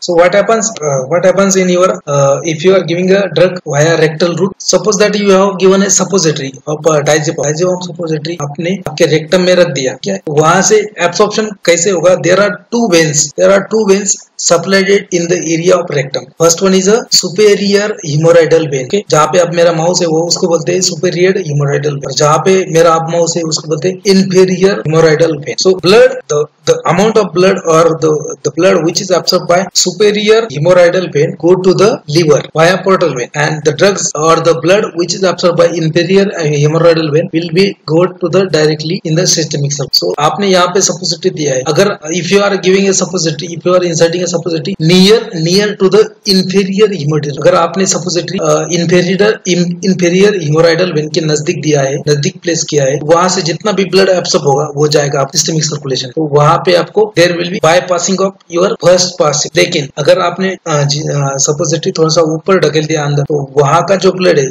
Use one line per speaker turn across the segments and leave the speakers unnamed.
So what happens in your if you are giving a drug via rectal route, suppose that you have given a suppository of diazepam suppository आपने आपके rectum में रख दिया, क्या वहां से absorption कैसे होगा? There are two veins supplied in the area of rectum. First one is a superior hemorrhoidal vein, okay? जहाँ पे अब मेरा माउस है वो उसको बोलते हैं superior hemorrhoidal vein, जहाँ पे मेरा अब माउस है उसको बोलते हैं inferior hemorrhoidal vein. So blood, the amount of blood or the blood which is absorbed by superior hemorrhoidal vein go to the liver via portal vein, and the drugs or the blood which is absorbed by inferior hemorrhoidal vein will be go to the directly in the systemic circuit. So आपने यहाँ पे suppository दिया है, अगर if you are giving a suppository, if you are inserting a suppository near to the inferior hemorrhoidal, अगर आपने suppository inferior hemorrhoidal vein के नजदीक दिया है, नजदीक प्लेस किया है, वहां से जितना भी ब्लड एब्सॉर्ब होगा वो जाएगा आप सिस्टमिक सर्कुलेशन, तो वहां पे आपको there will be bypassing of your first pass. लेकिन अगर आपने सपोजिटरी थोड़ा सा ऊपर ढकेल दिया अंदर, तो वहां का जो ब्लड है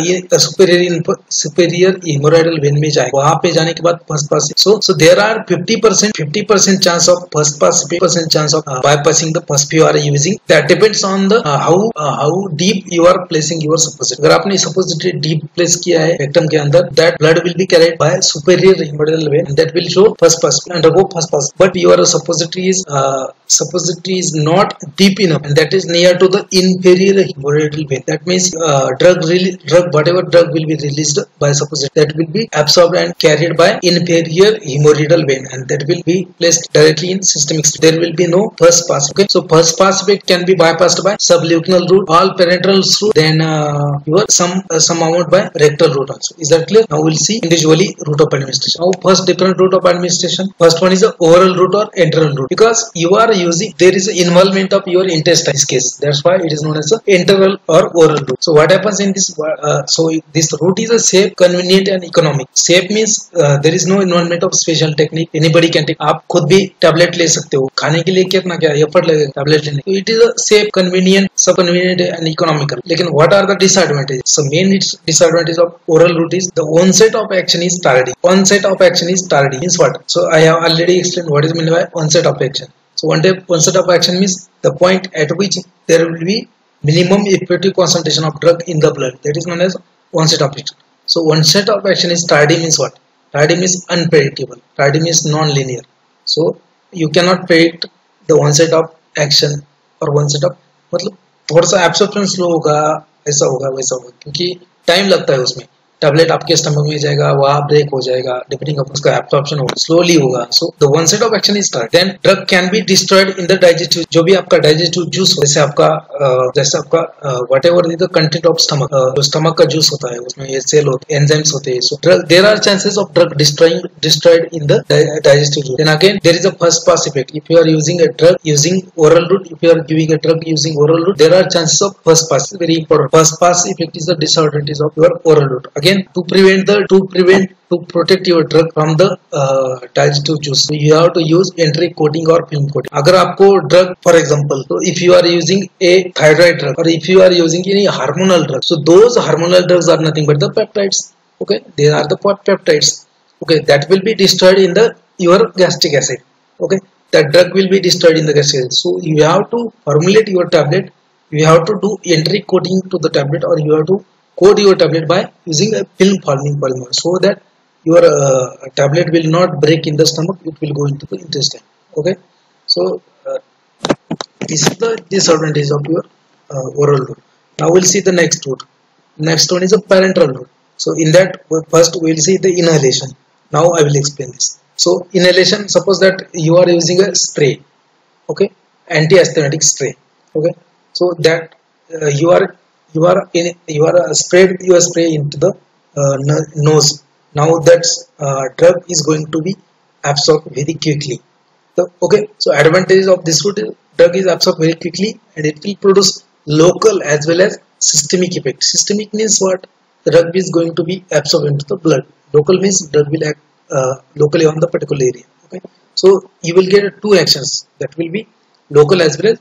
ये सुपेरियर हिमोराइडल वेन में जाएगा, वहां पे जाने के बाद first pass. So there are 50% chance of first pass, 50% chance of bypassing the first you are using. That depends on the how deep you are placing your suppository. अगर आपने suppository deep place किया है rectum के अंदर, that blood will be carried by superior haemorrhoidal vein, that will show first pass, undergo first pass. But your suppository is not deep enough, and that is near to the inferior hemorrhoidal vein. That means whatever drug will be released by suppository, that will be absorbed and carried by inferior hemorrhoidal vein, and that will be placed directly in systemic. There will be no first pass. Okay, so first pass effect can be bypassed by subluminal route, all parenteral route, then your some amount by rectal route also. Is that clear? Now we'll see individually route of administration. Now first different route of administration. First one is the oral route or enteral route, because you are using, there is involvement of your intestine in this case. That's why it is known as the enteral or oral route. So what happens in this? So this route is a safe, convenient and economic. Safe means there is no involvement of special technique. Anybody can take. आप खुद भी tablet ले सकते हो, खाने के लिए कितना क्या एफर्ट लगेगा टैबलेट लेने. So it is a safe, convenient, sub-convenient and economical. लेकिन what are the disadvantages? So main disadvantage of oral route is the onset of action is tardy. Onset of action is tardy means what? So I have already explained what is meant by onset of action. So onset of action means the point at which there will be minimum effective concentration of drug in the blood. That is known as onset of action. So onset of action is tardy means what? Tardy means unpredictable. Tardy means non-linear. So you cannot predict the onset of action or onset of, मतलब थोड़ा सा absorption slow होगा, ऐसा होगा वैसा होगा, क्योंकि time लगता है उसमें. टैबलेट आपके स्टमक में जाएगा, वहां ब्रेक हो जाएगा, डिपेंडिंग अपॉन उसका एब्सॉर्प्शन होगा, स्लोली होगा. So the onset of action is start. Then drug can be destroyed in the digestive, जो भी आपका digestive juice, जैसे आपका whatever is the content of stomach, जो स्टमक का जूस होता है उसमें ये सेल होते हैं, एंजाइम्स होते हैं. सो there are chances of drug destroyed in the digestive juice. Then again there is a first pass effect. If you are using a drug using oral route, if you are giving a drug using oral route, there are chances of first pass. Very important. First pass effect is the disadvantage of your oral route. Again, to protect your drug from the digestive juice, so you have to use entry coating or film coating. अगर आपको drug, for example, so if you are using a thyroid drug or if you are using any hormonal drug, so those hormonal drugs are nothing but the peptides. Okay, they are the peptides. Okay, that will be destroyed in your gastric acid. Okay, that drug will be destroyed in the gastric acid. So you have to formulate your tablet. You have to do entry coating to the tablet, or you have to coat your tablet by using a film forming polymer, so that your tablet will not break in the stomach, it will go into the intestine. Okay, so this is the disadvantage of your oral route. Now we'll see the next route. Next one is a parenteral route. So in that, first we'll see the inhalation. Now I will explain this. So inhalation, suppose that you are using a spray, okay, anti-asthmatic spray. Okay, so that you are sprayed your spray into the nose. Now that drug is going to be absorbed very quickly. So, okay, so advantage of this route, drug is absorbed very quickly and it will produce local as well as systemic effect. Systemic means what? The drug is going to be absorbed into the blood. Local means drug will act locally on the particular area. Okay, so you will get two actions, that will be local as well as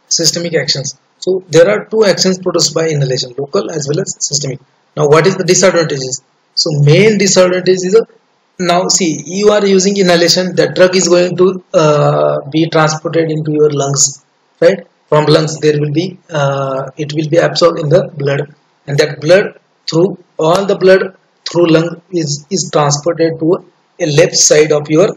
systemic actions. So there are two actions produced by inhalation, local as well as systemic. Now what is the disadvantages? So main disadvantage is now see, you are using inhalation, that drug is going to be transported into your lungs. right? From lungs there will be it will be absorbed in the blood, and that blood through all the blood through lung is transported to a left side of your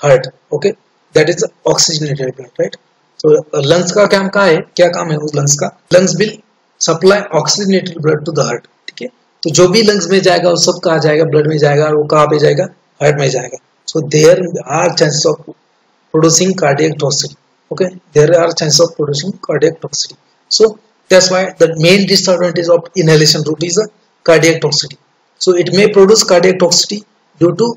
heart. Okay, that is oxygenated blood, right? So lungs का काम क्या है, क्या काम है उस lungs का? Lungs will supply oxygenated blood to the heart. ठीक है, तो जो भी lungs में जाएगा वो सब कहाँ जाएगा? ब्लड में जाएगा, और वो कहाँ पे जाएगा? हार्ट में जाएगा. So there are chances of producing cardiac toxicity. Okay, there are chances of producing cardiac toxicity. So that's why the main disadvantage of inhalation route is a cardiac toxicity. So it may produce cardiac toxicity due to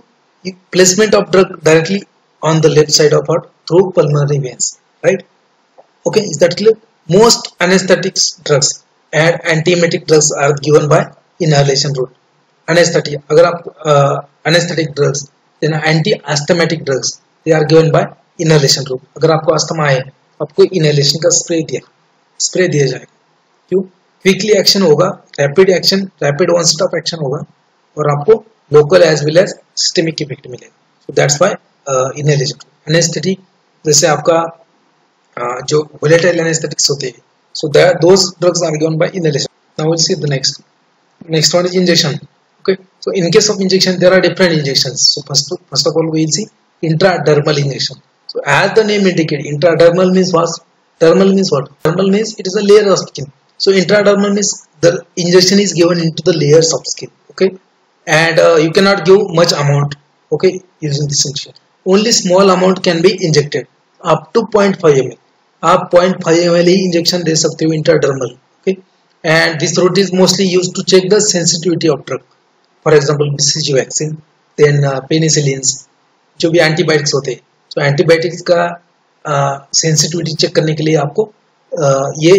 placement of drug directly on the left side of heart through pulmonary veins, right? Okay, is that clear? Most anesthetics drugs and antiemetic drugs are given by inhalation route. Anesthetic, अगर आप anesthetic drugs, then anti-asthmatic drugs, they are given by inhalation route. अगर आपको asthma है, आपको inhalation का spray दिया जाएगा. क्यों? क्विकली एक्शन होगा, rapid action, rapid one stop action होगा, और आपको local as well as systemic effect मिलेगा. So that's why inhalation. Anaesthetic जैसे आपका जो वोलेटाइल एनेस्थेटिक्स होते हैं, so those drugs are given by inhalation. Now will see the next one is injection. Okay, so in case of injection there are different injections. So first of all we will see intradermal injection. So as the name indicates, intradermal means what? Dermal means what? Dermal means it is a layer of skin. So intradermal means the injection is given into the layers of skin. Okay, and you cannot give much amount. Okay, using this injection, only small amount can be injected up to 0.5 ml. आप 0.5 ml ही injection दे सकते हो intradermal. Okay, and this route is mostly used to check the sensitivity of drug. For example, BCG vaccine, then penicillins, जो भी antibiotics होते हैं. तो antibiotics का sensitivity check करने के लिए आपको ये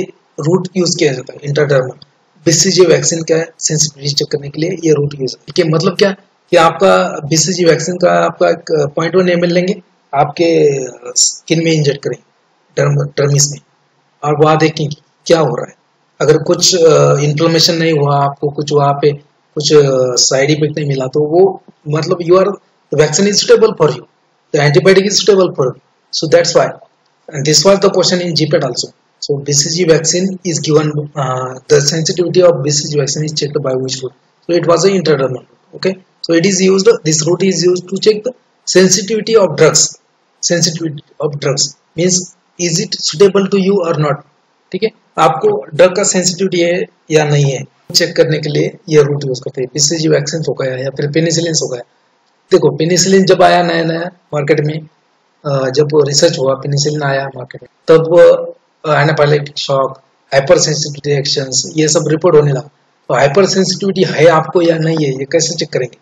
रूट यूज किया जाता है इंट्राडर्मल. बीसीजी वैक्सीन का सेंसिटिविटी चेक करने के लिए ये रूट यूज. ठीक है, मतलब क्या कि आपका बीसीजी वैक्सीन का आपका 0.1 ml लेंगे, आपके स्किन में इंजेक्ट करेंगे डर्मिस में, और वहाँ देखेंगे क्या हो रहा है. अगर कुछ इन्फ्लेमेशन नहीं हुआ, आपको कुछ वहाँ पे कुछ साइड इफेक्ट नहीं मिला, तो वो मतलब you are vaccine is suitable for you, the antibiotic is suitable for you. So that's why, and this was the question in GPAT also. So BCG vaccine is given, the sensitivity of BCG vaccine is checked by which route? So it was a intradermal. Okay, so it is used, this route is used to check the sensitivity of drugs. Sensitivity of drugs means is it suitable to you और not. ठीक है, आपको drug का sensitivity है या नहीं है check करने के लिए ये रूट यूज करते हैं. बीसीजी वैक्सीन हो गया या फिर पेनिसिलिन हो गया. देखो पेनिसिलिन जब आया नया मार्केट में, जब रिसर्च हुआ, पेनिसिलिन आया मार्केट में, तब anaphylactic shock, hyper sensitivity reactions, ये सब रिपोर्ट होने लगा. तो हाइपर सेंसिटिविटी है आपको या नहीं है, ये कैसे चेक करेंगे?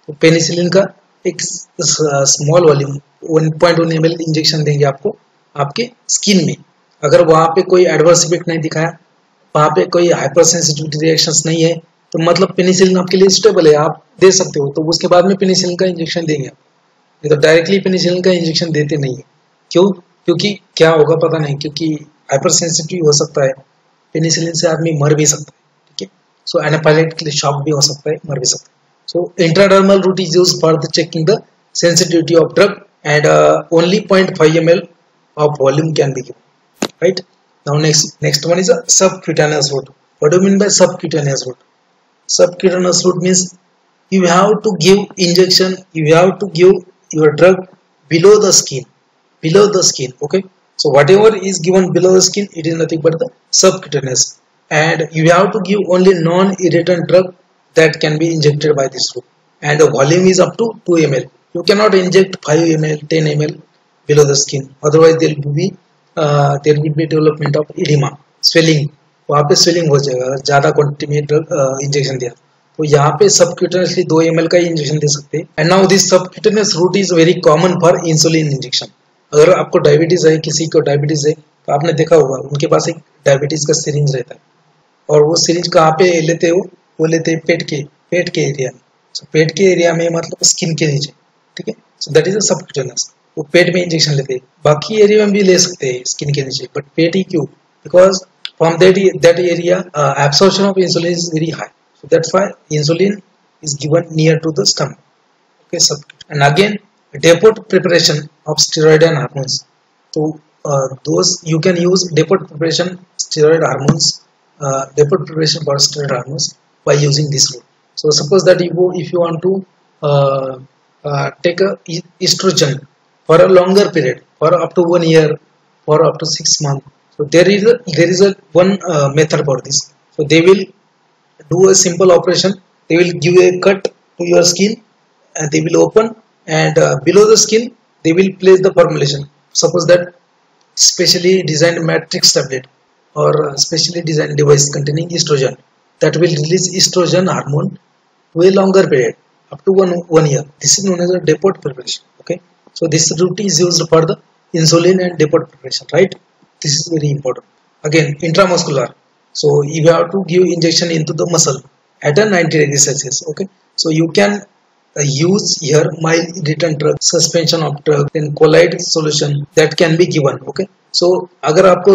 तो पेनिसिलिन का एक स्मॉल वॉल्यूम 1.1 ml इंजेक्शन देंगे आपको आपके स्किन में. अगर वहां पे कोई एडवर्स इफेक्ट नहीं दिखाया, वहां पे कोई हाइपर सेंसिटिविटी रिएक्शंस नहीं है, तो मतलब पेनिसिलिन आपके लिए सुटेबल है, आप दे सकते हो. तो उसके बाद में पेनिसिलिन का इंजेक्शन देंगे आप, नहीं तो डायरेक्टली पेनिसिलिन का इंजेक्शन देते नहीं है. क्यों? क्योंकि क्या होगा पता नहीं, क्योंकि हाइपर सेंसिटिव हो सकता है, पेनिसिलिन से आदमी मर भी सकता है. ठीक है, सो एनाफाइलेक्टिक शॉक भी हो सकता है, मर भी सकता है. So intradermal route is used for the checking the sensitivity of drug, and only 0.5 ml of volume can be given. Right, now next one is a subcutaneous route. What do you mean by subcutaneous route? Subcutaneous route means you have to give injection, you have to give your drug below the skin. Okay, so whatever is given below the skin, it is nothing but the subcutaneous, and you have to give only non-irritant drug that can be injected by this route, and the volume is up to 2 ml. You cannot inject 5 ml, 10 ml below the skin, otherwise there will be development of edema, swelling. वहाँ पे swelling हो जाएगा अगर ज्यादा quantity में injection दिया. तो यहाँ पे सबक्यूटेनियसली 2 ml का ही इंजेक्शन दे सकते हैं. And now this subcutaneous route is very common for insulin injection. अगर आपको डायबिटीज है, किसी को डायबिटीज है, तो आपने देखा होगा उनके पास एक डायबिटीज का सिरिंज रहता है, और वो सिरिंज कहाँ पे लेते हो? वो लेते हैं पेट के एरिया में. सो पेट के एरिया में मतलब स्किन के नीचे. ठीक है, so that is a subcutaneous. वो पेट में इंजेक्शन लेते हैं, बाकी एरिया में भी ले सकते हैं स्किन के नीचे, बट पेट ही क्यों? Because from that area absorption of insulin is very high, so that's why insulin is given near to the stomach. Okay, and again depot preparation of steroid and hormones. तो those you can use depot preparation steroid hormones, depot preparation for steroid hormones by using this route. So suppose that if you want to take a estrogen for a longer period, for up to 1 year, for up to 6 months. So there is a one method for this. So they will do a simple operation. They will give a cut to your skin, and they will open, and below the skin they will place the formulation. Suppose that specially designed matrix tablet or specially designed device containing estrogen that will release estrogen hormone to a longer period, up to one year. This is known as a depot preparation. Okay, so this route is used for the insulin and depot preparation, right? This is very important. Again, intramuscular. So you have to give injection into the muscle at a 90 degrees Celsius. Okay, so you can use here mild irritant drug, suspension of drug, then colloid solution that can be given. Okay, so अगर आपको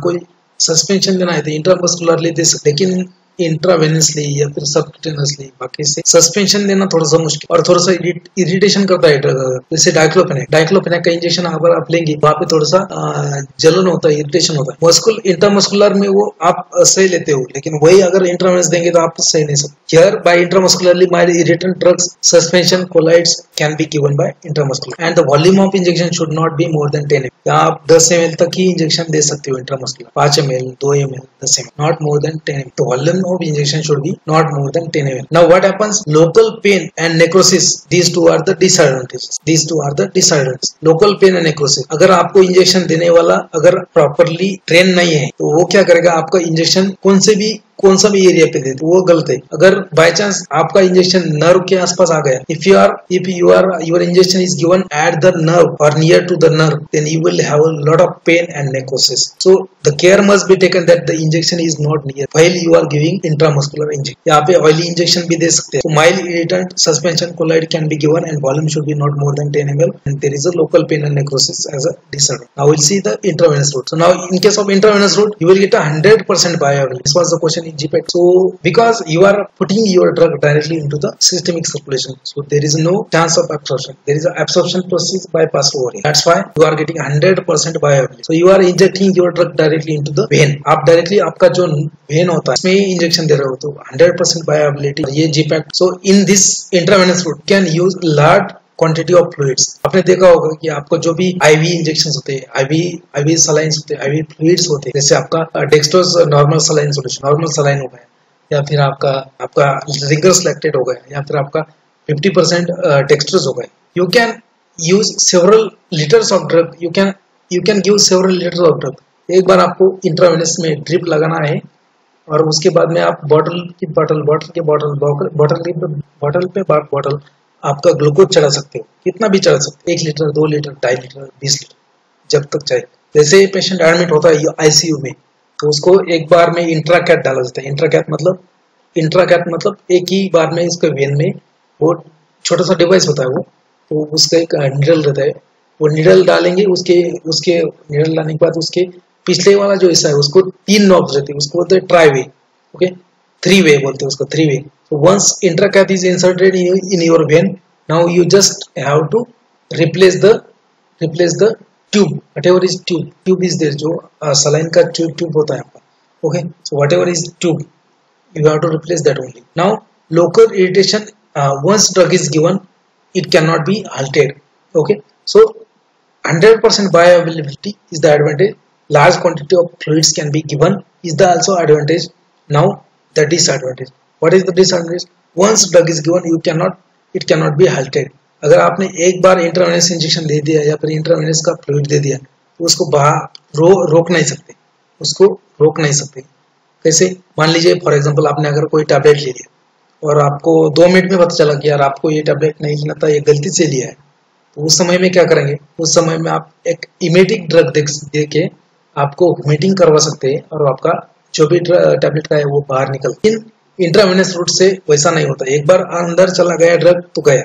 कोई suspension देना है तो intramuscularly दे सकते, लेकिन intravenously या फिर सबक्यूटेनियसली बाकी से सस्पेंशन देना थोड़ा सा मुश्किल और थोड़ा सा इरिटेशन करता है ड्रग। जैसे डाइक्लोफेनेक का इंजेक्शन अगर आप लेंगे वहाँ पे थोड़ा सा जलन होता है, इरिटेशन होता है। मस्कुल इंट्रामस्कुलर में वो आप सही लेते हो, लेकिन वही अगर इंट्रावेनस देंगे तो आप सही नहीं सकते। Here by intramuscularly mild irritant drugs suspension colloids can be given by intramuscular and the volume of injection should not be more than 10 ml। या आप 10 ml तक ही इंजेक्शन दे सकते हो intramuscular, 5 ml, 2 ml, 10 ml, not more than 10 ml। तो volume of injection should be not more than 10 ml. Now what happens? Local pain and necrosis. These two are the disadvantages. Local pain and necrosis. अगर आपको injection देने वाला अगर properly train नहीं है तो वो क्या करेगा, आपका इंजेक्शन कौन सा भी एरिया पे दे, तो वो गलत है। अगर बाय चांस आपका इंजेक्शन नर्व के आसपास आ गया, if your injection is given at the nerve or near to the nerve, then you will have a lot of pain and necrosis. So the care must be taken that the injection is not near while you are giving intramuscular injection. यहाँ पे oily injection भी दे सकते हैं। So mild irritant suspension colloid can be given and volume should be not more than 10 ml, and there is a local pain and necrosis as a disadvantage. Now we'll see the intravenous route. So now in case of intravenous route, you will get a 100% bioavailability. This was the question in GPET. So because you are putting your drug directly into the systemic circulation, so there is no chance of absorption. There is an absorption process bypassed over here. That's why you are getting 100% bioavailability. So you are injecting your drug directly into the vein. आप directly आपका जो vein होता है इसमें ही injection दे रहे हो, तो 100% bioavailability ये GPET. So in this intravenous route can use large quantity of fluids. आपने देखा होगा कि आपको जो भी आईवी इंजेक्शंस होते हैं, आईवी सलाइंस होते हैं, आईवी फ्लूइड्स होते हैं, जैसे आपका dextrose normal saline solution, normal saline हो गया, या फिर आपका रिगर्स लैक्टेट हो गया, या फिर आपका 50% डेक्सट्रोज हो गया। You can use several litres of drug, you can give several litres of drug. एक बार आपको इंट्रावेनस में ड्रिप लगाना है और उसके बाद में आप बॉटल पे आपका ग्लूकोज चढ़ा सकते हो, कितना भी चढ़ा सकते हो, 1 लीटर, 2 लीटर, 2.5 लीटर, 20 लीटर, जब तक चाहे। जैसे पेशेंट एडमिट होता है आईसीयू में, तो उसको एक बार में इंट्राकैट डाला जाता है। इंट्राकैट मतलब एक ही बार में इसके वेन में वो छोटा सा डिवाइस होता है, वो तो उसका एक निडल रहता है, वो निडल डालेंगे, उसके निडल डालने के बाद उसके पिछले वाला जो हिस्सा है उसको 3 नॉब्स रहते हैं, उसको बोलते हैं ट्राई-वे, ओके, 3-वे बोलते हैं उसको, 3-वे। So once intracath is inserted in your vein, now you just have to replace the tube, whatever is tube is there, जो saline का tube होता है आपका, okay, so whatever is tube you have to replace that only. Now local irritation, once drug is given it cannot be halted, okay, so 100% bioavailability is the advantage. Large quantity of fluids can be given is the also advantage. Now the disadvantage, what is the disadvantage? Once drug is given it cannot be halted. अगर आपने एक बार intravenous injection दे दिया या फिर intravenous का fluid दे दिया तो उसको रोक नहीं सकते। कैसे? मान लीजिए फॉर एग्जांपल आपने अगर कोई टैबलेट ले लिया और आपको 2 मिनट में पता चला कि यार आपको ये टैबलेट नहीं लेना था, ये गलती से लिया है, तो उस समय में क्या करेंगे? उस समय में आप एक इमेटिक ड्रग दे के आपको मीटिंग करवा सकते हैं और आपका जो भी टैबलेट का है वो बाहर निकल। इंट्रावेनस रूट से वैसा नहीं होता, एक बार अंदर चला गया ड्रग तो गया,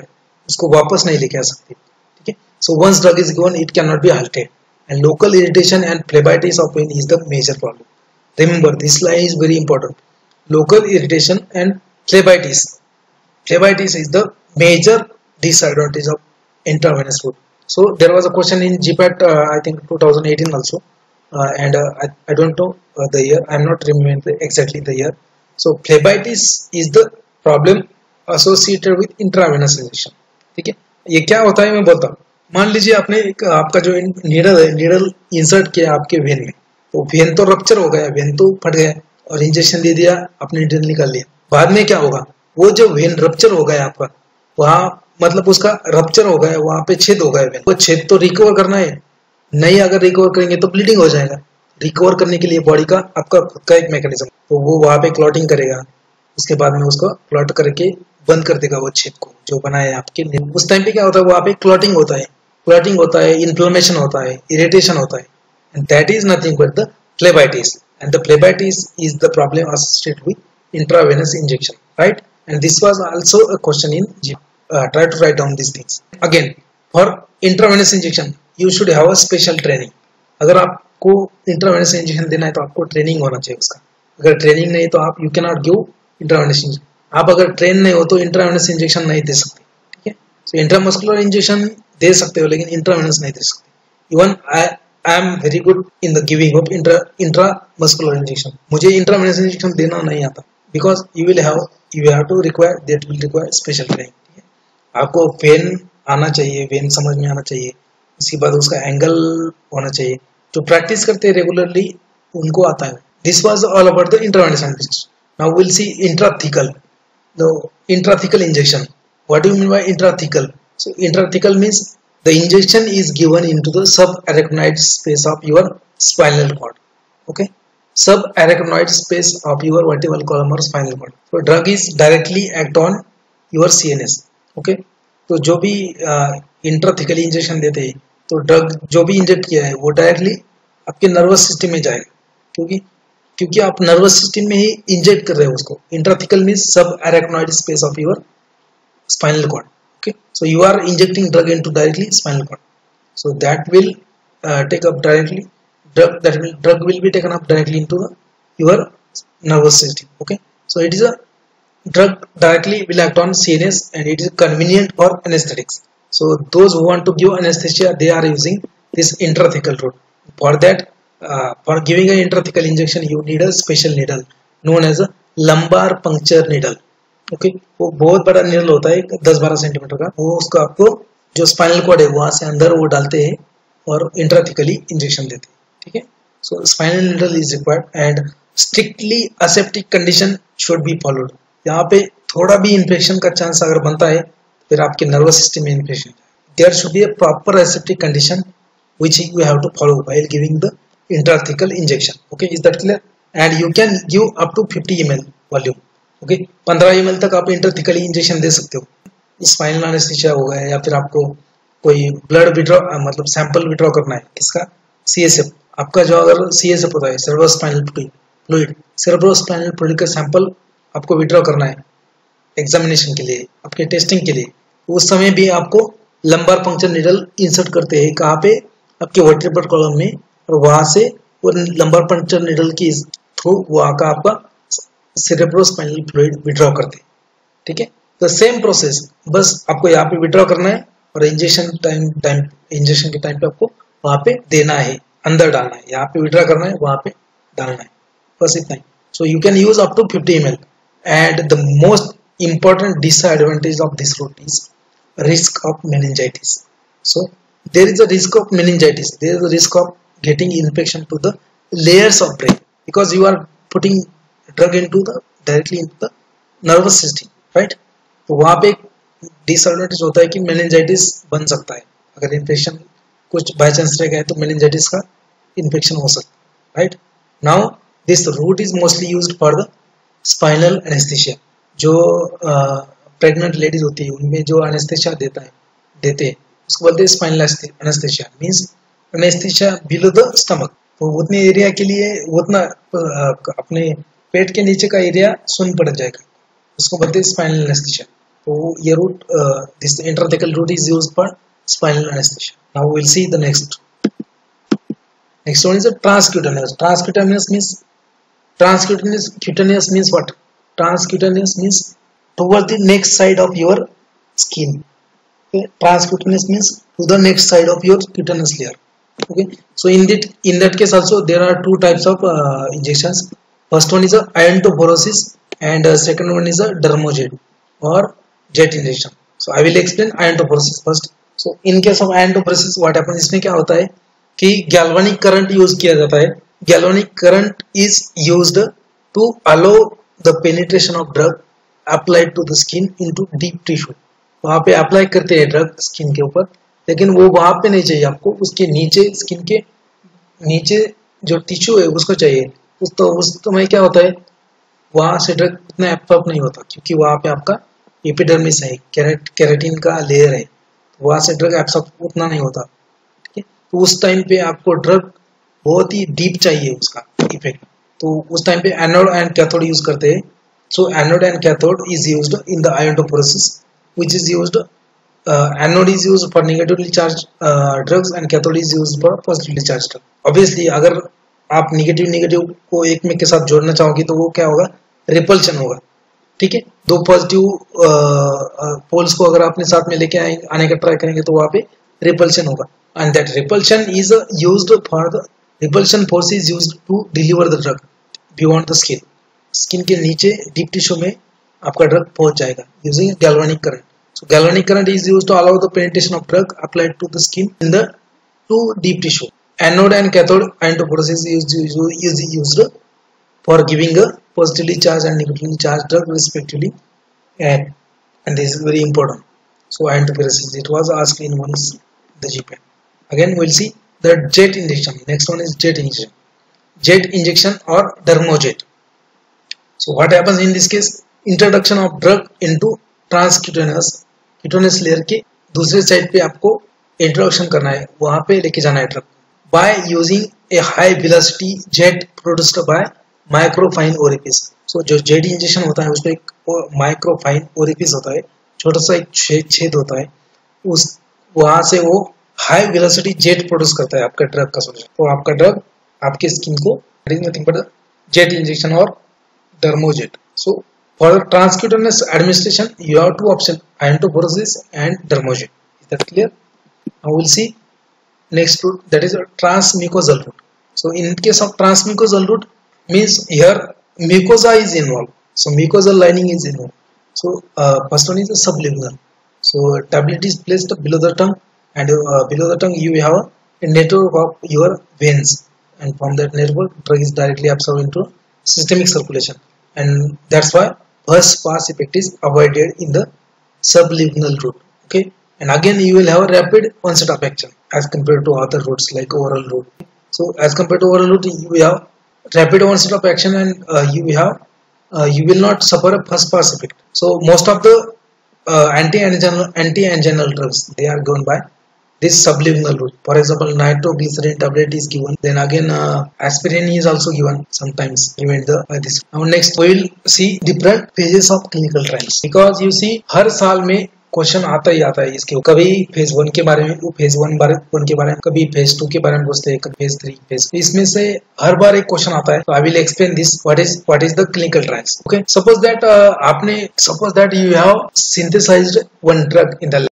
उसको वापस नहीं लेके आ सकते, ठीक है। So once drug is given it can not be halted and local irritation and phlebitis of vein is the major problem. Remember this line is very important, local irritation and phlebitis is the major disadvantage of intravenous route. So there was a question in GPAT, I think 2018 also, and I don't know the year. I'm not remembering exactly the year. So phlebitis is the problem associated with intravenous injection. ठीक है, ये क्या होता है मैं बोलता हूँ. मान लीजिए आपने आपका जो नीडल है, नीडल इंसर्ट किया आपके वेन में, तो वेन तो रप्चर हो गया, वेन तो फट गया और इंजेक्शन दे दिया, आपने नीडल निकाल लिया. बाद में क्या होगा, वो जो वेन रप्चर हो गया आपका, वहां मतलब उसका रप्चर हो गया, वहां पे छेद हो गया वेन, वो छेद तो रिकवर करना है. नहीं अगर रिकवर करेंगे तो ब्लीडिंग हो जाएगा. रिकवर करने के लिए बॉडी का आपका खुद का एक मैकेनिज्म, तो वो वहां पे क्लॉटिंग करेगा, उसके बाद में उसको क्लॉट करके बंद कर देगा वो छेद को जो बनाया है आपके. उस टाइम पे क्या होता है, वहां पे क्लॉटिंग होता है, क्लॉटिंग होता है, इन्फ्लेमेशन होता है, इरिटेशन होता है, and that is nothing but the phlebitis, and the phlebitis is the problem associated with intravenous injection, right? And this was also a question in try to write down these things. Again, for intravenous injection you should have a special training. अगर आपको intravenous injection देना है तो आपको training होना चाहिए उसका. अगर ट्रेनिंग नहीं तो आप you cannot give intravenous injection. आप अगर ट्रेन नहीं हो तो intravenous injection नहीं दे सकते. ठीक है, so intramuscular injection दे सकते हो लेकिन intravenous नहीं दे सकते. Even I am very good in the giving of intramuscular injection. मुझे intravenous injection देना नहीं आता, because you have to require, that will require special training. आपको वेन आना चाहिए, वेन समझ में आना चाहिए, उसके बाद उसका एंगल होना चाहिए. जो प्रैक्टिस करते हैं रेगुलरली उनको आता है. This was all about the intravenous injection. Now will C intrathecal. The intrathecal injection. What do you mean by intrathecal? So intrathecal means the injection is given into the subarachnoid space of your spinal cord. Okay, subarachnoid space of your vertebral column or spinal cord. So drug is directly act on your CNS. Okay, तो जो भी इंट्राथिकली injection देते हैं तो drug जो भी inject किया है वो डायरेक्टली आपके नर्वस सिस्टम में जाएगा, क्योंकि आप नर्वस सिस्टम में ही इंजेक्ट कर रहे हो उसको. Intrathecal means subarachnoid space of your spinal cord. Okay, so you are injecting drug into directly spinal cord, so that will take up directly drug will be taken up directly into your nervous system. Okay, so it is a drug directly will act on CNS and it is convenient for anesthetics. So those who want to give anesthesia, they are using this intrathecal route. For that, for giving an intrathecal injection you need a special needle known as a lumbar puncture needle. Okay, वो बहुत बड़ा needle होता है 10-12 centimetre का. वो उसको आपको जो स्पाइनल कॉर्ड है वहां से अंदर वो डालते हैं और इंट्राथिकली इंजेक्शन देते हैं. ठीक है, so spinal needle is required and strictly aseptic condition should be followed. यहाँ पे थोड़ा भी इन्फेक्शन का चांस अगर बनता है फिर आपके नर्वस सिस्टम में infection. There should be a proper aseptic condition which you have to follow while giving the intrathecal injection. Okay, is that clear? And you can give up to 50 ml volume. Okay, 15 ml तक आप इंट्राथिकली injection दे सकते हो. Spinal anaesthesia हो गया या फिर आपको कोई ब्लड विड्रॉ मतलब सैंपल विड्रॉ करना है, किसका? CSF. आपका जो अगर CSF होता है सेरेब्रोस्पाइनल फ्लूइड, सेरेब्रोस्पाइनल फ्लूइड का सैंपल आपको विड्रॉ करना है एग्जामिनेशन के लिए, आपके टेस्टिंग के लिए, उस समय भी आपको लंबार पंक्चर निडल इंसर्ट करते हैं. कहाँ पे? आपके वर्टेब्रल कॉलम में, और वहां से वो लंबार पंक्चर निडल की थ्रू वहां का आपका सेरेब्रोस्पाइनल फ्लूइड विड्रॉ करते हैं. ठीक है, तो सेम प्रोसेस, बस आपको यहाँ पे विड्रॉ करना है और इंजेक्शन के टाइम पे आपको वहां पे देना है, अंदर डालना है. यहाँ पे विड्रॉ करना है, वहां पे डालना है, बस इतना ही. So you can use up to 50 ml. And the most important disadvantage of this route is risk of meningitis. So there is a risk of meningitis, there is a risk of getting infection to the layers of brain because you are putting drug into the directly into the nervous system, right? तो वहाँ पे disadvantage होता है कि meningitis बन सकता है. अगर इन्फेक्शन कुछ बाय चांस रह गया तो meningitis का इन्फेक्शन हो सकता है, right? Now this route is mostly used for the spinal anesthesia. जो प्रेग्नेंट लेडीज होती है उनमें जो एनेस्थेसिया देते हैं उसको बोलते हैं spinal anaesthesia. Means anaesthesia below the stomach. तो उतने एरिया के लिए उतना अपने पेट के नीचे का एरिया सुन पड़ जाएगा, उसको बोलते हैं स्पाइनल एनेस्थेसिया. तो ये route this intrathecal route is used for spinal anaesthesia. Now will see the next one is transcutaneous. Transcutaneous means what? Transcutaneous means toward the next side of your skin. Okay, transcutaneous means to the next side of your cutaneous layer. Okay, so in that case also there are two types of injections. First one is a iontoporosis and second one is a dermojet or jet injection. So I will explain iontoporosis first. So in case of iontoporosis what happens, इसमें क्या होता है कि galvanic current use किया जाता है. Galvanic current is used to allow the penetration of drug applied to the skin into deep tissue. वहां पे अप्लाई करते हैं ड्रग स्किन के ऊपर, लेकिन वो वहां पे नहीं चाहिए आपको, उसके नीचे स्किन के नीचे जो टिश्यू है उसको चाहिए. उस समय क्या होता है, वहां से ड्रग उतना एब्सॉर्ब नहीं होता क्योंकि वहां पे आपका एपिडर्मिस है, केराटिन का लेयर है, तो वहां से ड्रग एब्सॉर्ब उतना नहीं होता. ठीक है, तो उस टाइम पे आपको ड्रग बहुत ही डीप चाहिए उसका इफेक्ट, तो उस टाइम पे एनोड एंड कैथोड यूज करते हैं. So anode and cathode is used in the iontoporosis, which is used anode is used for negatively charged drugs and cathode is used for positively charged drug. Obviously अगर आप negative को एक में के साथ जोड़ना चाहोगे तो वो क्या होगा, रिपल्शन होगा. ठीक है, दो पॉजिटिव पोल्स को अगर आपने साथ में लेके आने का ट्राई करेंगे तो वहां पे रिपल्शन होगा. And that repulsion is used for the repulsion force is used to deliver the drug beyond the skin. Skin के नीचे डीप टिश्यू में आपका ड्रग पहुंच जाएगा using galvanic current. So galvanic current is used to allow the penetration of drug applied to the skin in the to deep tissue. Anode and cathode iontoporosis is used for giving a positively charged and negatively charged drug respectively, and this is very important. So iontoporosis, it was asked in one the GPAN. Again we'll see the jet injection. Next one is jet injection. Jet injection or dermojet. So what happens in this case? Introduction of drug into transcutaneous layer के दूसरे side पे आपको introduction करना है, वहां पे लेके जाना है drug by using a high velocity jet produced by microfine orifice. So जो जेट इंजेक्शन होता है उसमें एक माइक्रोफाइन ओरिफिस होता है, छोटा सा एक छेद होता है, उस वहां से वो हाई वेलोसिटी जेट प्रोड्यूस करता है आपका ड्रग का सोल्यूशन. तो आपका ड्रग आपके स्किन को नथिंग बट जेट इंजेक्शन और Dermojet. So for transcutaneous administration, you have two options: iontoporosis and dermojet. Is that clear? Now we'll see next route, that is a transmucosal route. So in case of transmucosal route, means here mucosa is involved. So mucosal lining is involved. So first one is the sublingual. So tablet is placed below the tongue, and below the tongue you have a network of your veins, and from that network drug is directly absorbed into systemic circulation, and that's why first pass effect is avoided in the sublingual route. Okay, and again you will have a rapid onset of action as compared to other routes like oral route. So as compared to oral route, you have rapid onset of action, and you will not suffer a first pass effect. So most of the anti-anginal drugs, they are given by this sublingual route. For example, nitroglycerin tablet is given. Then again, aspirin is also given sometimes. Prevent the this. Now next we will see different phases of clinical trials, because you see हर साल में question आता ही आता है इसके. कभी phase 1 के बारे में, फेज 1 के बारे में, कभी फेज 2 के बारे में पूछते हैं, कभी फेज 3 फेज. इसमें से हर बार एक क्वेश्चन आता है. तो I will explain this what is the clinical trials. Okay, suppose that you have synthesized one drug in the